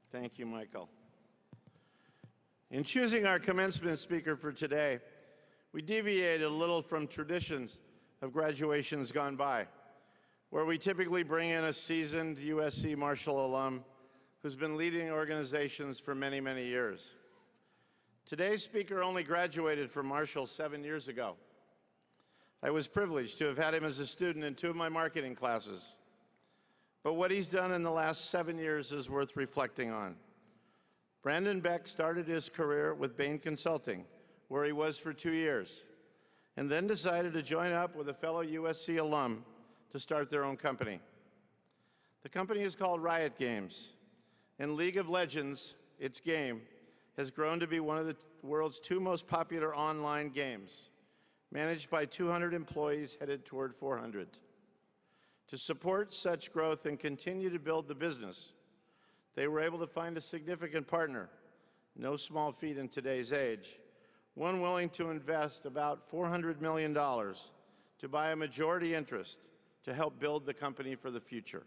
Thank you, Michael. In choosing our commencement speaker for today, we deviated a little from traditions of graduations gone by, where we typically bring in a seasoned USC Marshall alum who's been leading organizations for many, many years. Today's speaker only graduated from Marshall 7 years ago. I was privileged to have had him as a student in 2 of my marketing classes. But what he's done in the last 7 years is worth reflecting on. Brandon Beck started his career with Bain Consulting, where he was for 2 years, and then decided to join up with a fellow USC alum to start their own company. The company is called Riot Games, and League of Legends, its game, has grown to be one of the world's 2 most popular online games, managed by 200 employees headed toward 400. To support such growth and continue to build the business, they were able to find a significant partner, no small feat in today's age, one willing to invest about $400 million to buy a majority interest to help build the company for the future.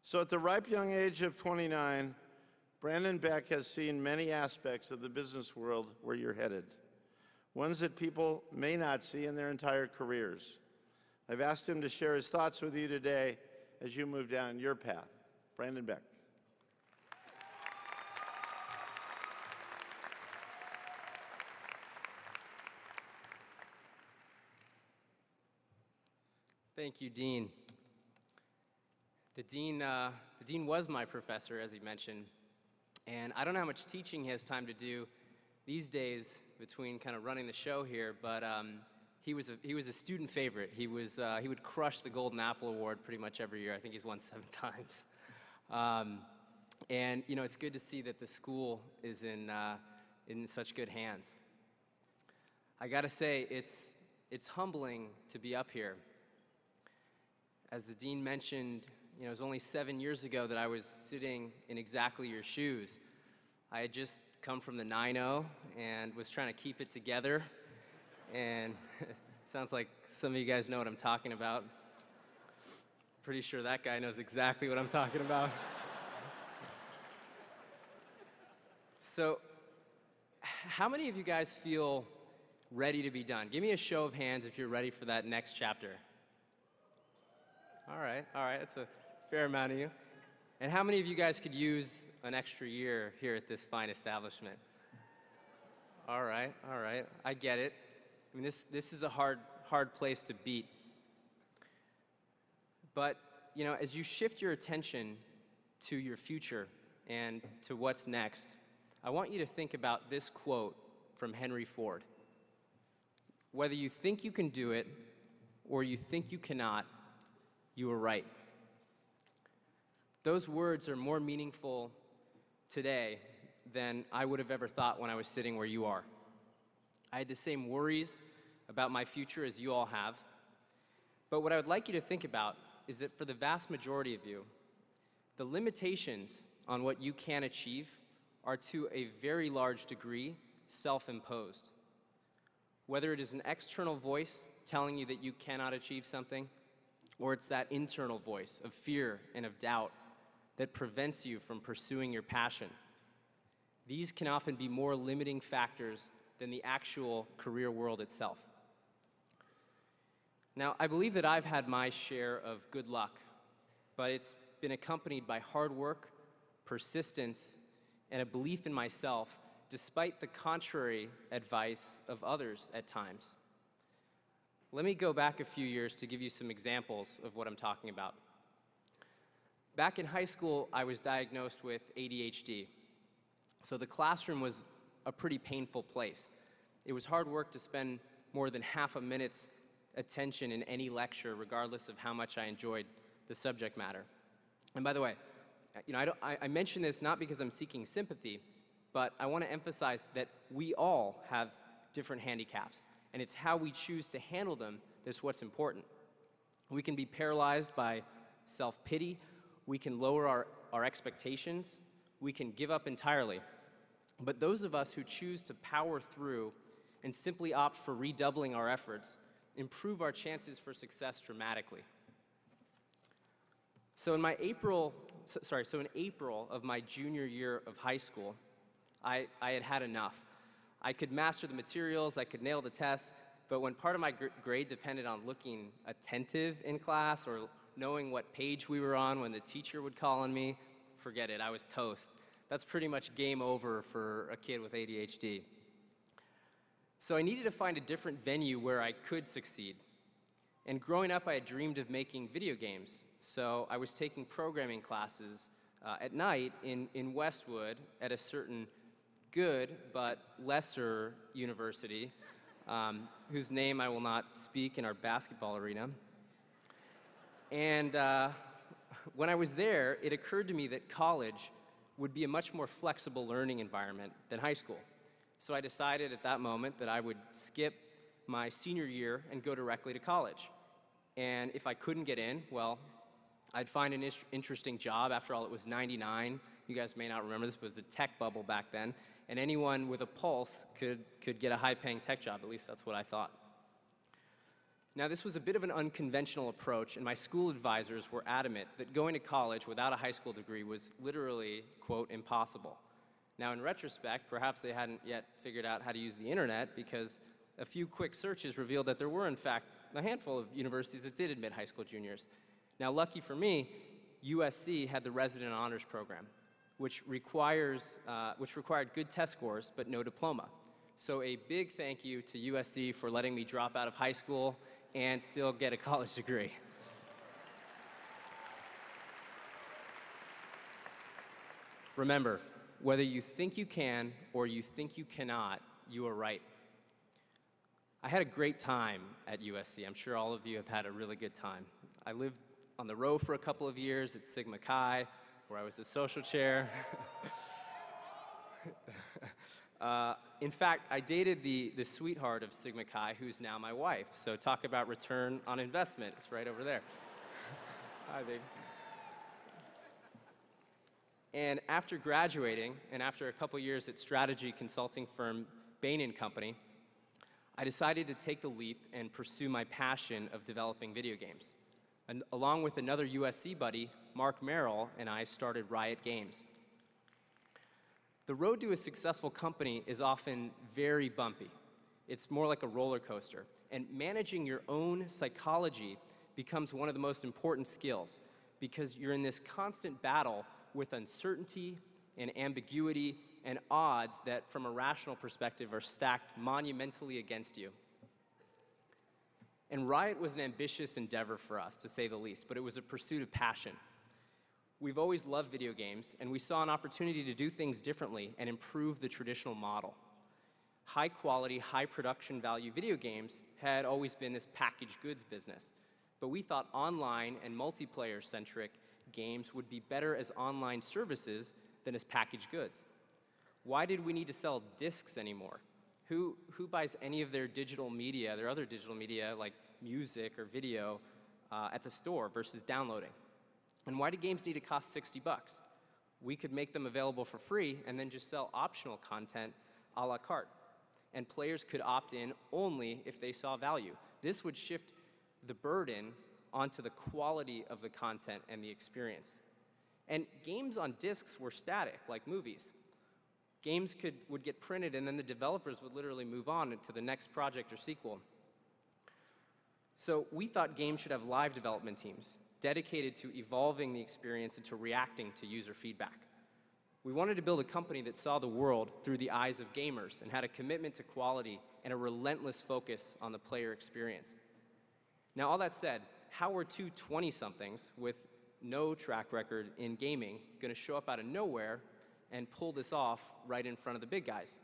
So at the ripe young age of 29, Brandon Beck has seen many aspects of the business world where you're headed, ones that people may not see in their entire careers. I've asked him to share his thoughts with you today as you move down your path. Brandon Beck. Thank you, Dean. The Dean was my professor, as he mentioned, and I don't know how much teaching he has time to do these days between kind of running the show here, but he was a student favorite. He would crush the Golden Apple Award pretty much every year. I think he's won 7 times. And you know, it's good to see that the school is in such good hands. I got to say, it's humbling to be up here. As the Dean mentioned, you know, it was only 7 years ago that I was sitting in exactly your shoes. I had just come from the 9-0 and was trying to keep it together. And sounds like some of you guys know what I'm talking about. Pretty sure that guy knows exactly what I'm talking about. So, how many of you guys feel ready to be done? Give me a show of hands if you're ready for that next chapter. All right, that's a fair amount of you. And how many of you guys could use an extra year here at this fine establishment? All right, I get it. I mean, this is a hard place to beat. But, you know, as you shift your attention to your future and to what's next, I want you to think about this quote from Henry Ford. Whether you think you can do it or you think you cannot, you are right. Those words are more meaningful today than I would have ever thought when I was sitting where you are. I had the same worries about my future as you all have. But what I would like you to think about is that for the vast majority of you, the limitations on what you can achieve are to a very large degree self-imposed. Whether it is an external voice telling you that you cannot achieve something, or it's that internal voice of fear and of doubt that prevents you from pursuing your passion. These can often be more limiting factors than the actual career world itself. Now, I believe that I've had my share of good luck, but it's been accompanied by hard work, persistence, and a belief in myself, despite the contrary advice of others at times. Let me go back a few years to give you some examples of what I'm talking about. Back in high school, I was diagnosed with ADHD. So the classroom was a pretty painful place. It was hard work to spend more than half a minute's attention in any lecture, regardless of how much I enjoyed the subject matter. And by the way, you know, I mention this not because I'm seeking sympathy, but I want to emphasize that we all have different handicaps. And it's how we choose to handle them that's what's important. We can be paralyzed by self-pity, we can lower our expectations, we can give up entirely. But those of us who choose to power through and simply opt for redoubling our efforts improve our chances for success dramatically. So in my April so in April of my junior year of high school, I had had enough. I could master the materials, I could nail the tests, but when part of my grade depended on looking attentive in class or knowing what page we were on when the teacher would call on me, forget it, I was toast. That's pretty much game over for a kid with ADHD. So I needed to find a different venue where I could succeed. And growing up, I had dreamed of making video games. So I was taking programming classes at night in Westwood at a certain good but lesser university, whose name I will not speak in our basketball arena. And when I was there, it occurred to me that college would be a much more flexible learning environment than high school. So I decided at that moment that I would skip my senior year and go directly to college. And if I couldn't get in, well, I'd find an interesting job. After all, it was '99. You guys may not remember, this was a tech bubble back then. And anyone with a pulse could get a high-paying tech job. At least that's what I thought. Now, this was a bit of an unconventional approach, and my school advisors were adamant that going to college without a high school degree was literally, quote, impossible. Now, in retrospect, perhaps they hadn't yet figured out how to use the internet, because a few quick searches revealed that there were, in fact, a handful of universities that did admit high school juniors. Now, lucky for me, USC had the resident honors program, which required good test scores but no diploma. So a big thank you to USC for letting me drop out of high school and still get a college degree. Remember, whether you think you can or you think you cannot, you are right. I had a great time at USC. I'm sure all of you have had a really good time. I lived on the row for a couple of years at Sigma Chi, where I was the social chair. In fact, I dated the sweetheart of Sigma Chi, who's now my wife. So talk about return on investment. It's right over there. Hi, babe. And after graduating, and after a couple years at strategy consulting firm Bain & Company, I decided to take the leap and pursue my passion of developing video games. And along with another USC buddy, Mark Merrill, and I started Riot Games. The road to a successful company is often very bumpy. It's more like a roller coaster. And managing your own psychology becomes one of the most important skills, because you're in this constant battle with uncertainty and ambiguity and odds that, from a rational perspective, are stacked monumentally against you. And Riot was an ambitious endeavor for us, to say the least, but it was a pursuit of passion. We've always loved video games, and we saw an opportunity to do things differently and improve the traditional model. High-quality, high-production value video games had always been this packaged goods business, but we thought online and multiplayer-centric games would be better as online services than as packaged goods. Why did we need to sell discs anymore? Who buys any of their digital media, their other digital media like music or video at the store versus downloading? And why do games need to cost $60? We could make them available for free and then just sell optional content a la carte. And players could opt in only if they saw value. This would shift the burden onto the quality of the content and the experience. And games on discs were static, like movies. Games would get printed, and then the developers would literally move on to the next project or sequel. So we thought games should have live development teams dedicated to evolving the experience and to reacting to user feedback. We wanted to build a company that saw the world through the eyes of gamers and had a commitment to quality and a relentless focus on the player experience. Now, all that said, how are two 20-somethings with no track record in gaming going to show up out of nowhere and pull this off right in front of the big guys?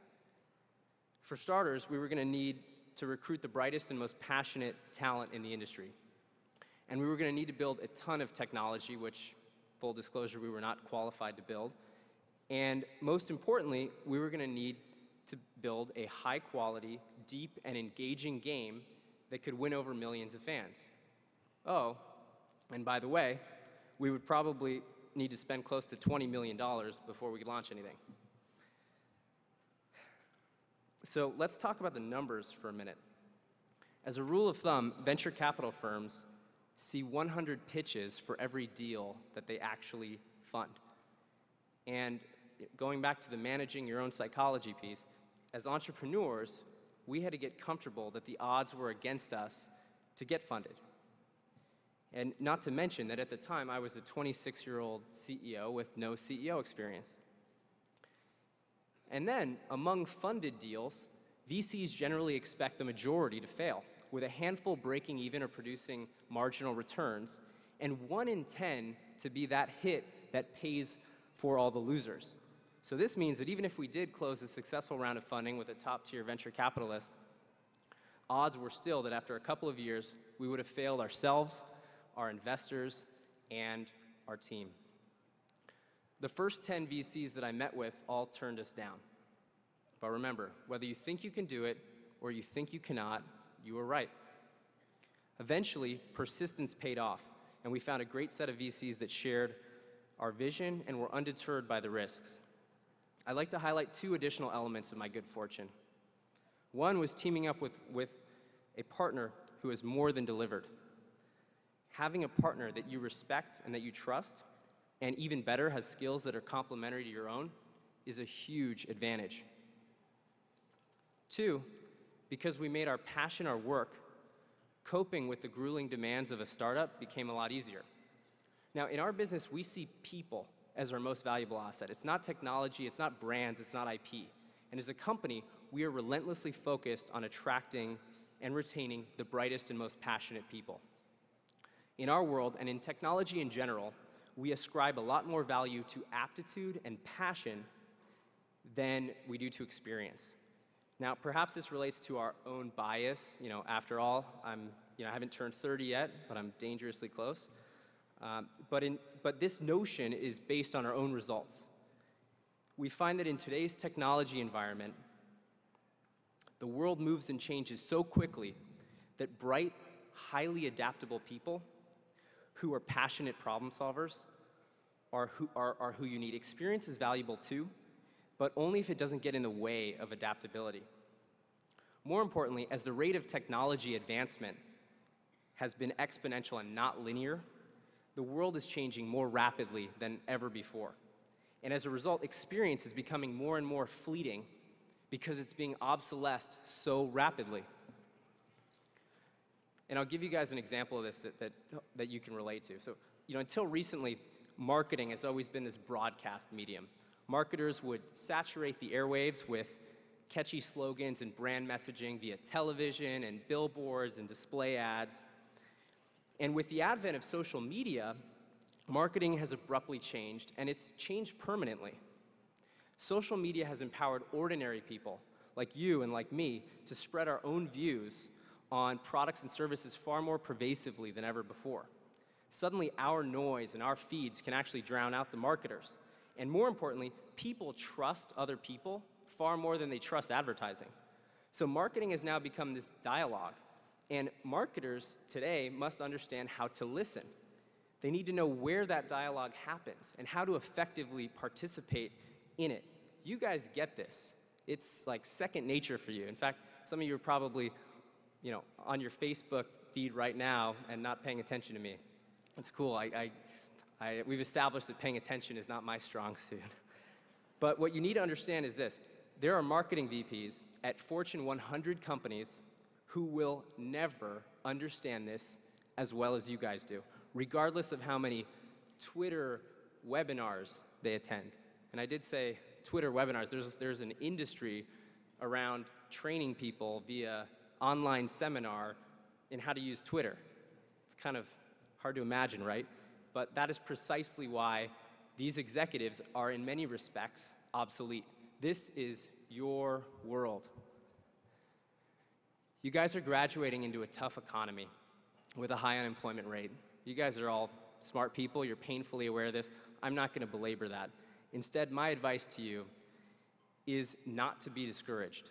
For starters, we were going to need to recruit the brightest and most passionate talent in the industry. And we were going to need to build a ton of technology, which, full disclosure, we were not qualified to build. And most importantly, we were going to need to build a high-quality, deep, and engaging game that could win over millions of fans. Oh, and by the way, we would probably need to spend close to $20 million before we could launch anything. So let's talk about the numbers for a minute. As a rule of thumb, venture capital firms see 100 pitches for every deal that they actually fund. And going back to the managing your own psychology piece, as entrepreneurs, we had to get comfortable that the odds were against us to get funded. And not to mention that at the time, I was a 26-year-old CEO with no CEO experience. And then, among funded deals, VCs generally expect the majority to fail, with a handful breaking even or producing marginal returns, and 1 in 10 to be that hit that pays for all the losers. So this means that even if we did close a successful round of funding with a top-tier venture capitalist, odds were still that after a couple of years, we would have failed ourselves, our investors, and our team. The first 10 VCs that I met with all turned us down. But remember, whether you think you can do it or you think you cannot, you were right. Eventually, persistence paid off, and we found a great set of VCs that shared our vision and were undeterred by the risks. I'd like to highlight 2 additional elements of my good fortune. One was teaming up with a partner who has more than delivered. Having a partner that you respect and that you trust, and even better, has skills that are complementary to your own, is a huge advantage. 2, because we made our passion our work, coping with the grueling demands of a startup became a lot easier. Now, in our business, we see people as our most valuable asset. It's not technology, it's not brands, it's not IP. And as a company, we are relentlessly focused on attracting and retaining the brightest and most passionate people. In our world, and in technology in general, we ascribe a lot more value to aptitude and passion than we do to experience. Now, perhaps this relates to our own bias. After all, I haven't turned 30 yet, but I'm dangerously close. But this notion is based on our own results. We find that in today's technology environment, the world moves and changes so quickly that bright, highly adaptable people who are passionate problem solvers are who you need. Experience is valuable too, but only if it doesn't get in the way of adaptability. More importantly, as the rate of technology advancement has been exponential and not linear, the world is changing more rapidly than ever before. And as a result, experience is becoming more and more fleeting because it's being obsolesced so rapidly. And I'll give you guys an example of this that you can relate to. So, until recently, marketing has always been this broadcast medium. Marketers would saturate the airwaves with catchy slogans and brand messaging via television and billboards and display ads. And with the advent of social media, marketing has abruptly changed, and it's changed permanently. Social media has empowered ordinary people like you and like me to spread our own views on products and services far more pervasively than ever before. Suddenly, our noise and our feeds can actually drown out the marketers. And more importantly, people trust other people far more than they trust advertising. So marketing has now become this dialogue, and marketers today must understand how to listen. They need to know where that dialogue happens and how to effectively participate in it. You guys get this. It's like second nature for you. In fact, some of you are probably on your Facebook feed right now and not paying attention to me. It's cool. We've established that paying attention is not my strong suit. But what you need to understand is this. There are marketing VPs at Fortune 100 companies who will never understand this as well as you guys do, regardless of how many Twitter webinars they attend. And I did say Twitter webinars. There's an industry around training people via online seminar in how to use Twitter. It's kind of hard to imagine, right? But that is precisely why these executives are in many respects obsolete. This is your world. You guys are graduating into a tough economy with a high unemployment rate. You guys are all smart people. You're painfully aware of this. I'm not going to belabor that. Instead, my advice to you is not to be discouraged.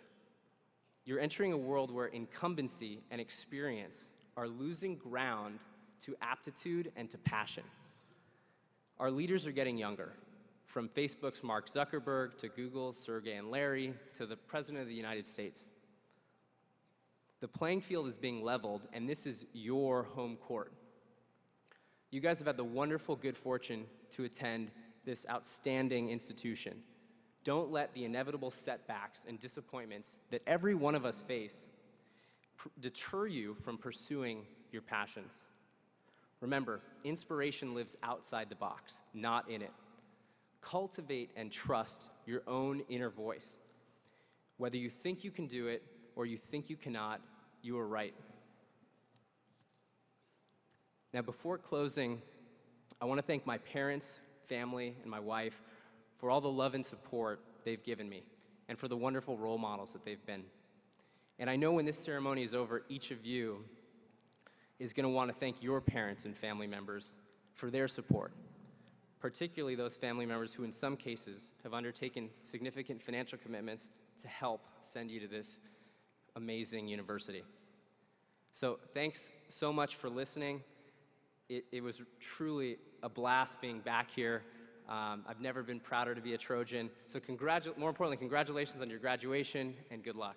You're entering a world where incumbency and experience are losing ground to aptitude and to passion. Our leaders are getting younger, from Facebook's Mark Zuckerberg to Google's Sergey and Larry to the President of the United States. The playing field is being leveled, and this is your home court. You guys have had the wonderful good fortune to attend this outstanding institution. Don't let the inevitable setbacks and disappointments that every one of us face deter you from pursuing your passions. Remember, inspiration lives outside the box, not in it. Cultivate and trust your own inner voice. Whether you think you can do it or you think you cannot, you are right. Now, before closing, I want to thank my parents, family, and my wife for all the love and support they've given me and for the wonderful role models that they've been. And I know when this ceremony is over, each of you is going to want to thank your parents and family members for their support, particularly those family members who in some cases have undertaken significant financial commitments to help send you to this amazing university. So thanks so much for listening. It was truly a blast being back here. I've never been prouder to be a Trojan. So more importantly, congratulations on your graduation and good luck.